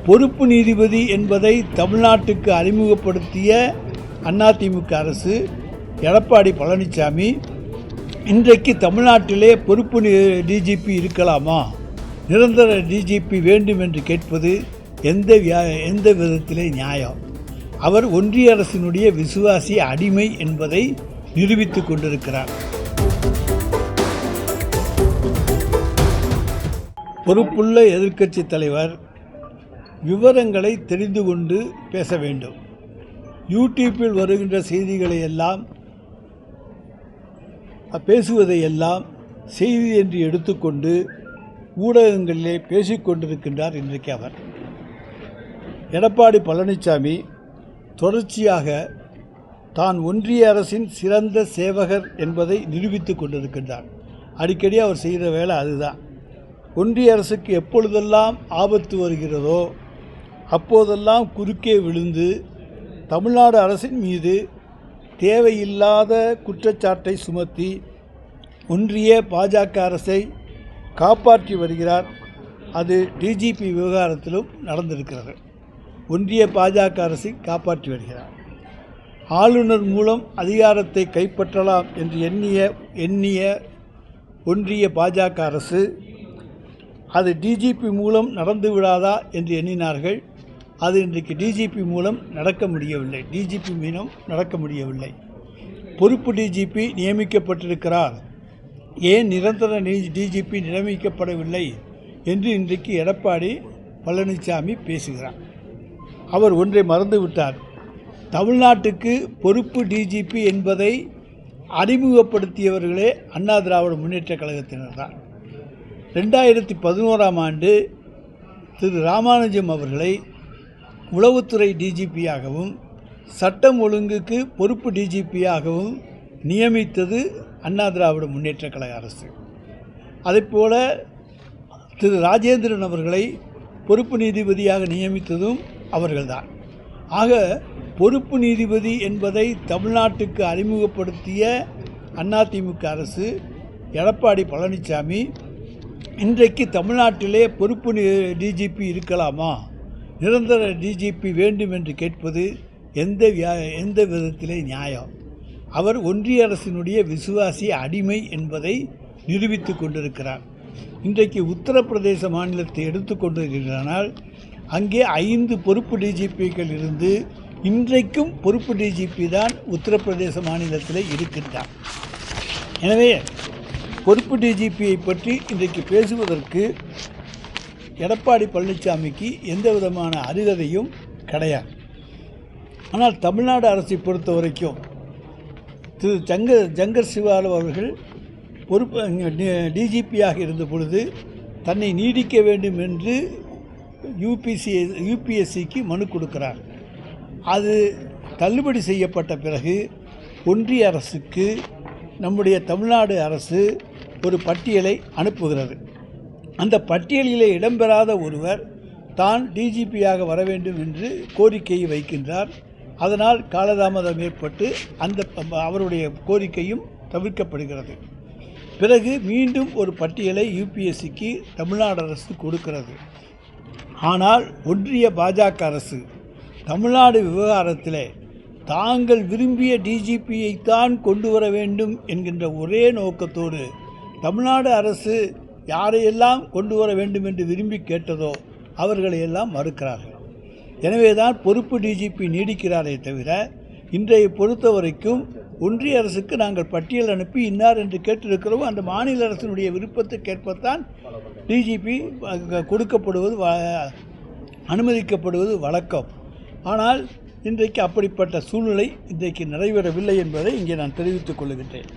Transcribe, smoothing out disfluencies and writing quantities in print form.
பொறுப்பு நீதிபதி என்பதை தமிழ்நாட்டுக்கு அறிமுகப்படுத்திய அதிமுக அரசு எடப்பாடி பழனிசாமி இன்றைக்கு தமிழ்நாட்டிலே பொறுப்பு டிஜிபி இருக்கலாமா, நிரந்தர டிஜிபி வேண்டும் என்று கேட்பது எந்த விதத்திலே நியாயம்? அவர் ஒன்றிய அரசினுடைய விசுவாசி அடிமை என்பதை நிரூபித்துக் கொண்டிருக்கிறார். பொறுப்புள்ள எதிர்க்கட்சி தலைவர் விவரங்களை தெரிந்து கொண்டு பேச வேண்டும். யூடியூப்பில் வருகின்ற செய்திகளை எல்லாம் பேசுவதையெல்லாம் செய்தி என்று எடுத்துக்கொண்டு ஊடகங்களிலே பேசிக்கொண்டிருக்கின்றார். இன்றைக்கு அவர் எடப்பாடி பழனிசாமி தொடர்ச்சியாக தான் ஒன்றிய அரசின் சிறந்த சேவகர் என்பதை நிரூபித்து கொண்டிருக்கின்றார். அடிக்கடி அவர் செய்கிற வேலை அதுதான். ஒன்றிய அரசுக்கு எப்பொழுதெல்லாம் ஆபத்து வருகிறதோ அப்போதெல்லாம் குறுக்கே விழுந்து தமிழ்நாடு அரசின் மீது தேவையில்லாத குற்றச்சாட்டை சுமத்தி ஒன்றிய பாஜக அரசை காப்பாற்றி வருகிறார். அது டிஜிபி விவகாரத்திலும் நடந்திருக்கிறது. ஒன்றிய பாஜக அரசை காப்பாற்றி வருகிறார். ஆளுநர் மூலம் அதிகாரத்தை கைப்பற்றலாம் என்று எண்ணிய ஒன்றிய பாஜக அரசு அது டிஜிபி மூலம் நடந்து விடாதா என்று எண்ணினார்கள். அது இன்றைக்கு டிஜிபி மூலம் நடக்க முடியவில்லை. பொறுப்பு டிஜிபி நியமிக்கப்பட்டிருக்கிறார், ஏன் நிரந்தர டிஜிபி நியமிக்கப்படவில்லை என்று இன்றைக்கு எடப்பாடி பழனிசாமி பேசுகிறார். அவர் ஒன்றை மறந்துவிட்டார். தமிழ்நாட்டுக்கு பொறுப்பு டிஜிபி என்பதை அறிமுகப்படுத்தியவர்களே அண்ணா திராவிட முன்னேற்ற கழகத்தினர் தான். 2011ஆம் ஆண்டு திரு ராமானுஜம் அவர்களை உளவுத்துறை டிஜிபியாகவும் சட்டம் ஒழுங்குக்கு பொறுப்பு டிஜிபியாகவும் நியமித்தது அண்ணா திராவிட முன்னேற்ற கழக அரசு. அதேபோல திரு ராஜேந்திரன் அவர்களை பொறுப்பு நீதிபதியாக நியமித்ததும் அவர்கள்தான். ஆக பொறுப்பு நீதிபதி என்பதை தமிழ்நாட்டுக்கு அறிமுகப்படுத்திய அதிமுக அரசு எடப்பாடி பழனிசாமி இன்றைக்கு தமிழ்நாட்டிலே பொறுப்பு டிஜிபி இருக்கலாமா, நிரந்தர டிஜிபி வேண்டும் என்று கேட்பது எந்த விதத்திலே நியாயம்? அவர் ஒன்றிய அரசினுடைய விசுவாசி அடிமை என்பதை நிரூபித்துக் கொண்டிருக்கிறார். இன்றைக்கு உத்தரப்பிரதேச மாநிலத்தை எடுத்துக்கொண்டிருக்கிறானால் அங்கே 5 பொறுப்பு டிஜிபிக்கள் இருந்து இன்றைக்கும் பொறுப்பு டிஜிபி தான் உத்தரப்பிரதேச மாநிலத்தில் இருக்கின்றார். எனவே பொறுப்பு டிஜிபியை பற்றி இன்றைக்கு பேசுவதற்கு எடப்பாடி பழனிசாமிக்கு எந்த விதமான அருகதையும் கிடையாது. ஆனால் தமிழ்நாடு அரசை பொறுத்த வரைக்கும் திரு ஜங்கர் சிவாலு அவர்கள் பொறுப்பு டிஜிபியாக இருந்த பொழுது தன்னை நீடிக்க வேண்டும் என்று யூபிஎஸ்சிக்கு மனு கொடுக்கிறார். அது தள்ளுபடி செய்யப்பட்ட பிறகு ஒன்றிய அரசுக்கு நம்முடைய தமிழ்நாடு அரசு ஒரு பட்டியலை அனுப்புகிறது. அந்த பட்டியலிலே இடம்பெறாத ஒருவர் தான் டிஜிபியாக வர வேண்டும் என்று கோரிக்கையை வைக்கின்றார். அதனால் காலதாமதம் ஏற்பட்டு அவருடைய கோரிக்கையும் தவிர்க்கப்படுகிறது. பிறகு மீண்டும் ஒரு பட்டியலை யூபிஎஸ்சிக்கு தமிழ்நாடு அரசு கொடுக்கிறது. ஆனால் ஒன்றிய பாஜக அரசு தமிழ்நாடு விவகாரத்தில் தாங்கள் விரும்பிய டிஜிபியைத்தான் கொண்டு வர வேண்டும் என்கின்ற ஒரே நோக்கத்தோடு தமிழ்நாடு அரசு யாரையெல்லாம் கொண்டு வர வேண்டும் என்று விரும்பி கேட்டதோ அவர்களையெல்லாம் மறுக்கிறார்கள். எனவே தான் பொறுப்பு டிஜிபி நீடிக்கிறாரே தவிர இன்றைய பொறுத்த வரைக்கும் ஒன்றிய அரசுக்கு நாங்கள் பட்டியல் அனுப்பி இன்னார் என்று கேட்டிருக்கிறோம். அந்த மாநில அரசினுடைய விருப்பத்துக்கேற்பத்தான் டிஜிபி அனுமதிக்கப்படுவது வழக்கம். ஆனால் இன்றைக்கு அப்படிப்பட்ட சூழ்நிலை இன்றைக்கு நடைபெறவில்லை என்பதை இங்கே நான் தெரிவித்துக் கொள்கின்றேன்.